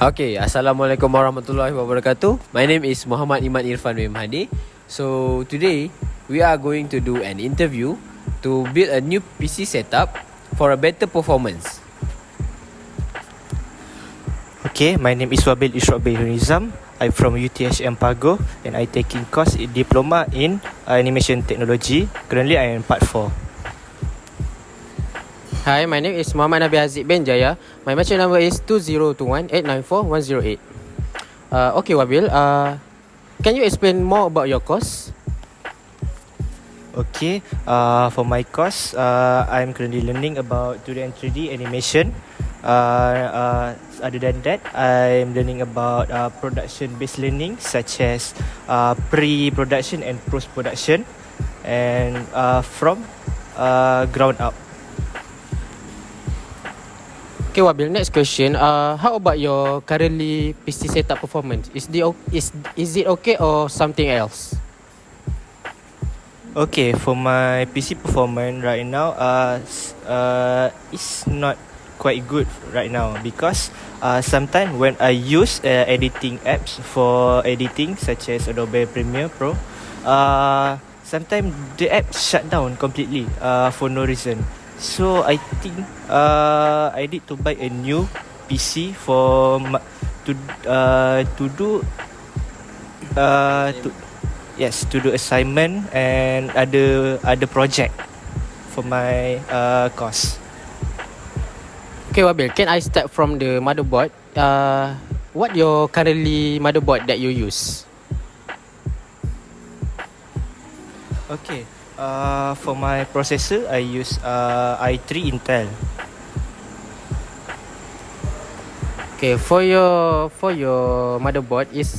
Okay, Assalamualaikum warahmatullahi wabarakatuh. My name is Muhammad Iman IRFAN bin MAHATHIR. So today we are going to do an interview to build a new PC setup for a better performance. Okay, my name is Wabil Nizam. I'm from UTHM Pago and I taking course in diploma in animation technology. Currently I am part 4. Hi, my name is Muhammad HAZIQ bin JAYA. My matching number is 2021894108. Okay, Wabil, can you explain more about your course? Okay, for my course, I'm currently learning about 2D and 3D animation. Other than that, I'm learning about production-based learning such as pre-production and post-production, and from ground up. Okay, Wabil, next question. How about your currently PC setup performance? Is it okay or something else? Okay, for my PC performance right now, it's not quite good right now because sometimes when I use editing apps for editing such as Adobe Premiere Pro, sometimes the app shut down completely for no reason. So I think I need to buy a new PC to do assignment and other project for my course. Okay, Wabil, can I start from the motherboard? What your currently motherboard that you use? Okay, for my processor I use i3 Intel. Okay, for your motherboard is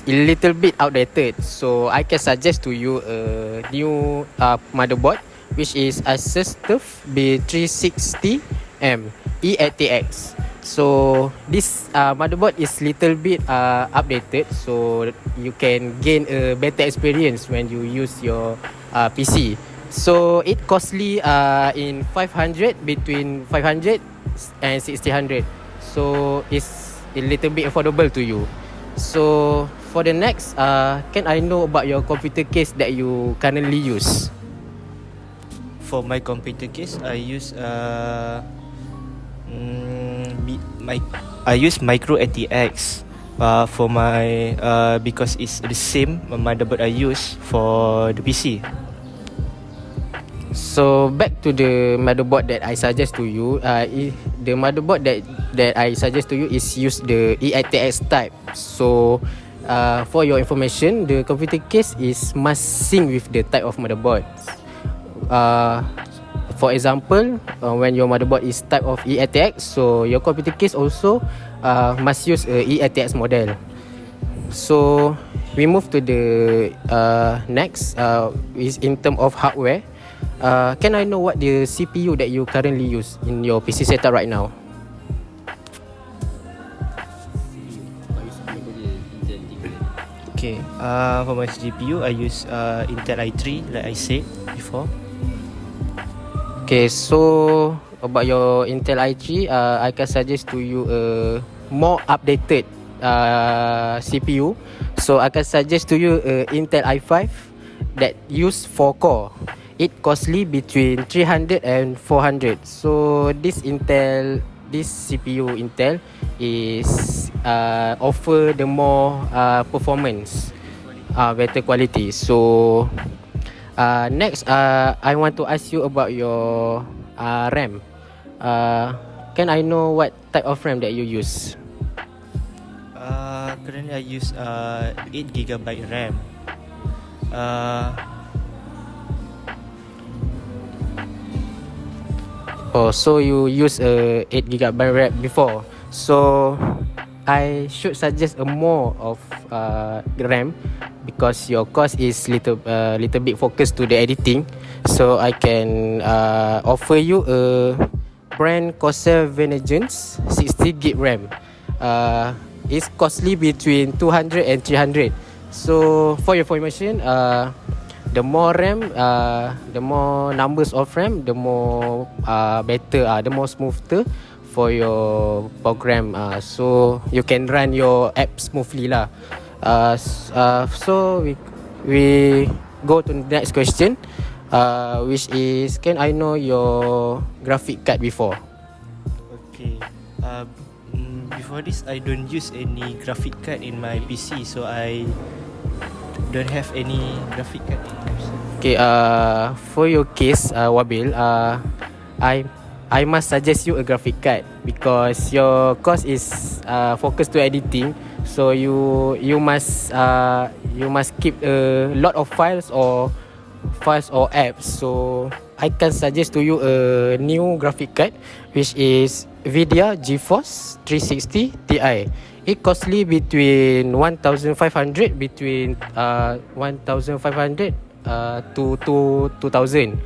a little bit outdated, so I can suggest to you a new motherboard, which is Asus TUF B360M E-ATX. So this motherboard is little bit updated, so you can gain a better experience when you use your PC. So it costly in 500, between 500 and 600. So it's a little bit affordable to you. So for the next, can I know about your computer case that you currently use? For my computer case, I use Micro ATX for my because it's the same motherboard I use for the PC. So back to the motherboard that I suggest to you, the motherboard that I suggest to you is use the E-ATX type. So for your information, the computer case must sync with the type of motherboard. For example, when your motherboard is type of E-ATX, so your computer case also must use a E-ATX model. So we move to the next, is in terms of hardware. Can I know what the CPU that you currently use in your PC setup right now? Okay, for my GPU I use Intel i3 like I said before. Okay, so about your Intel i3, I can suggest to you a more updated CPU. So I can suggest to you Intel i5 that use 4 core. It costly between 300 and 400. So this CPU Intel is offer the more performance, better quality. So next, I want to ask you about your RAM. Can I know what type of RAM that you use? Currently I use 8GB RAM. Oh, so you use a 8GB RAM before. So I should suggest a more of RAM because your course is little bit focused to the editing. So I can offer you a brand Corsair Vengeance 60GB RAM. It's costly between 200 and 300. So for your information, the more RAM, the more numbers of RAM, the more better, the more smoother for your program. So you can run your app smoothly lah. So we go to the next question, which is, can I know your graphic card before? Okay. Before this, I don't use any graphic card in my PC, so I don't have any graphic card in my PC. Okay. For your case, Wabil, I must suggest you a graphic card because your course is focused to editing. So you must keep a lot of files or apps. So I can suggest to you a new graphic card, which is Nvidia GeForce 360 Ti. It costly between 1,500 to 2,000.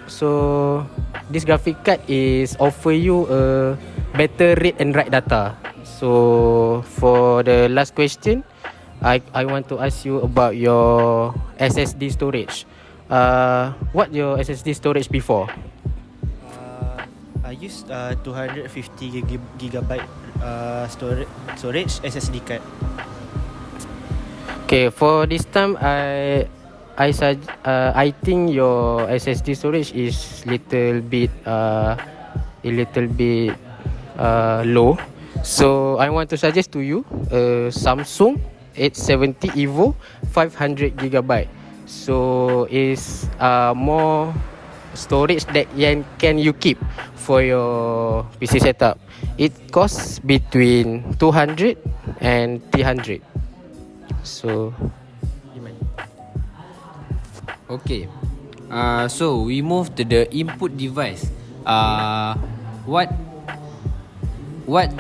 So this graphic card is offer you a better read and write data. So for the last question, I want to ask you about your SSD storage. What your SSD storage before? I use 250 gigabyte storage SSD card. Okay, for this time I think your SSD storage is little bit low. So I want to suggest to you Samsung 870 Evo 500 gigabyte. So is more storage that can you keep for your PC setup. It costs between 200 and 300. So Okay. So we move to the input device. What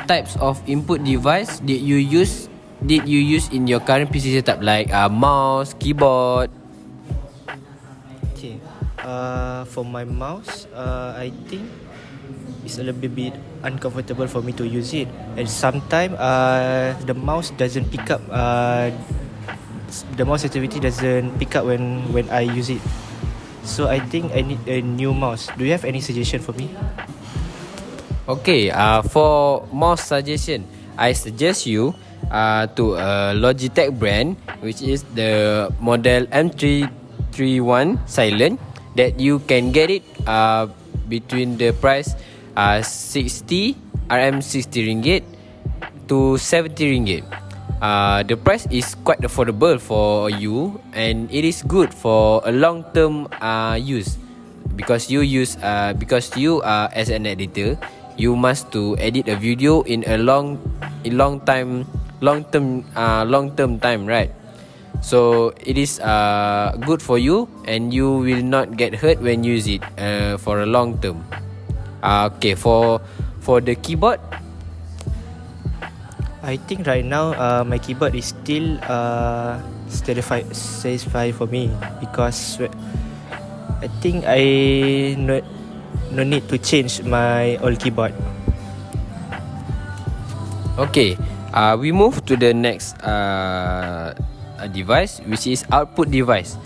types of input device did you use in your current PC setup, like mouse, keyboard? Okay. For my mouse, I think it's a little bit uncomfortable for me to use it, and sometimes the mouse doesn't pick up. The mouse activity doesn't pick up when I use it. So I think I need a new mouse. Do you have any suggestion for me? Okay. For mouse suggestion, I suggest you to a Logitech brand, which is the model M331 Silent, that you can get it between the price 60 ringgit to 70 ringgit. The price is quite affordable for you, and it is good for a long term use, because you as an editor, you must to edit a video in a long term time, right? So it is good for you, and you will not get hurt when you use it for a long term. Okay, for the keyboard, I think right now my keyboard is still satisfied for me, because I think I no need to change my old keyboard. okay. We move to the next device, which is output device.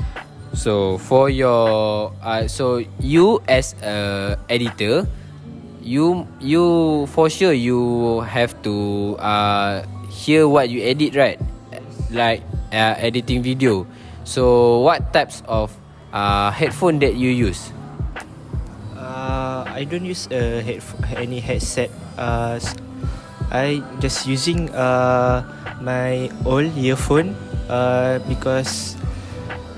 So for your so you as a editor, you for sure you have to hear what you edit, right? Like editing video. So what types of headphone that you use? I don't use any headset. I just using my old earphone because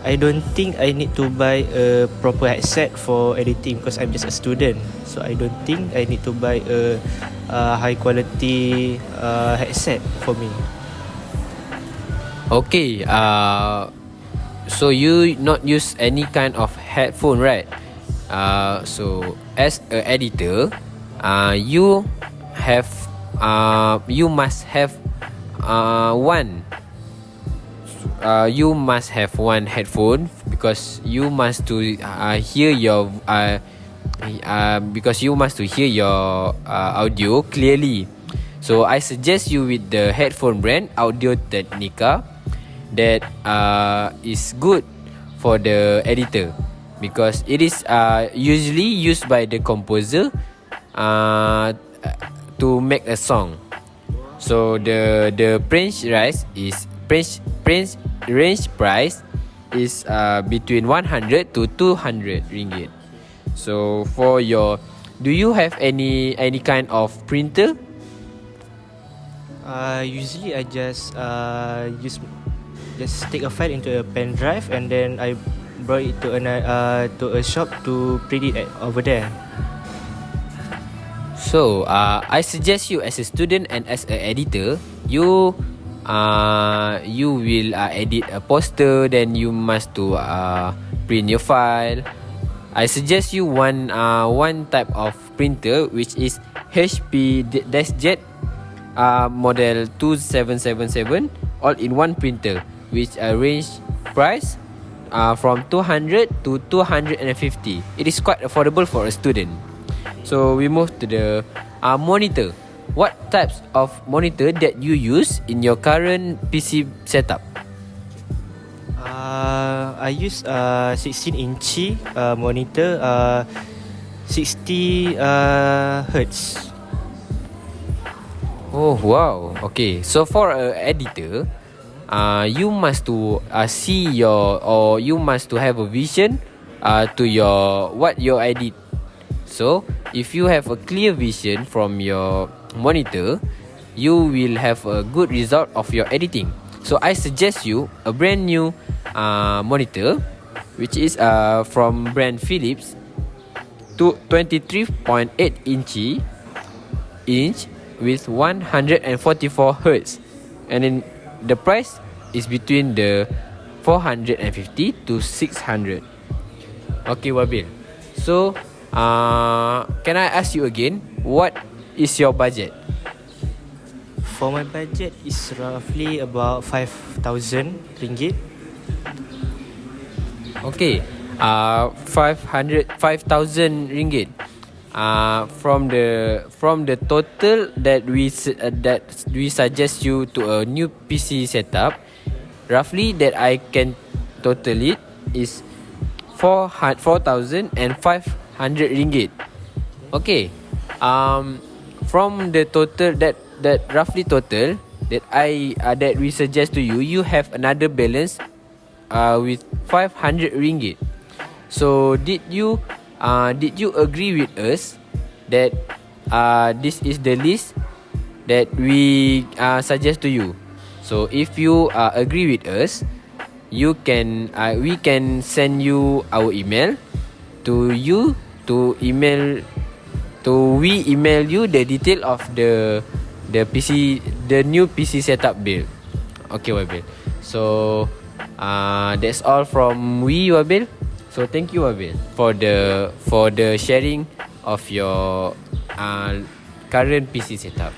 I don't think I need to buy a proper headset for editing, because I'm just a student. So I don't think I need to buy a high quality headset for me. Okay. So you not use any kind of headphone, right? So as a editor, you must have one. You must have one headphone, because you must to hear your audio clearly. So I suggest you with the headphone brand Audio Technica, that is good for the editor, because it is usually used by the composer to make a song. So the range price is between 100 to 200 ringgit. So for your, do you have any kind of printer? Usually I just take a file into a pen drive and then I brought it to a shop to print it over there. So I suggest you, as a student and as an editor, you will edit a poster, then you must to print your file. I suggest you one type of printer, which is HP-Jet model 2777 all-in-one printer, which range price from 200 to 250. It is quite affordable for a student. So we move to the monitor. What types of monitor that you use in your current PC setup? I use 16-inch monitor, 60 hertz. Oh wow. Okay, so for an editor, you must to see your, or you must to have a vision to your what you edit. So if you have a clear vision from your monitor, you will have a good result of your editing. So I suggest you a brand new monitor, which is from brand Philips, to 23.8 inch with 144 hertz, and then the price is between the 450 to 600. Okay, Wabil. So can I ask you again, what is your budget? For my budget is roughly about 5,000 ringgit. Okay, 5,000 ringgit. From the total that we suggest you to a new PC setup, roughly that I can total it is 4,500 ringgit. Okay, from the total that roughly total that we suggest to you, you have another balance with 500 ringgit. So did you agree with us that this is the list that we suggest to you? So if you agree with us, you can we can send you our email to you to email you the detail of the PC, the new PC setup build. Okay, Wabil. So that's all from we, Wabil. So thank you, Wabil, for the sharing of your current PC setup.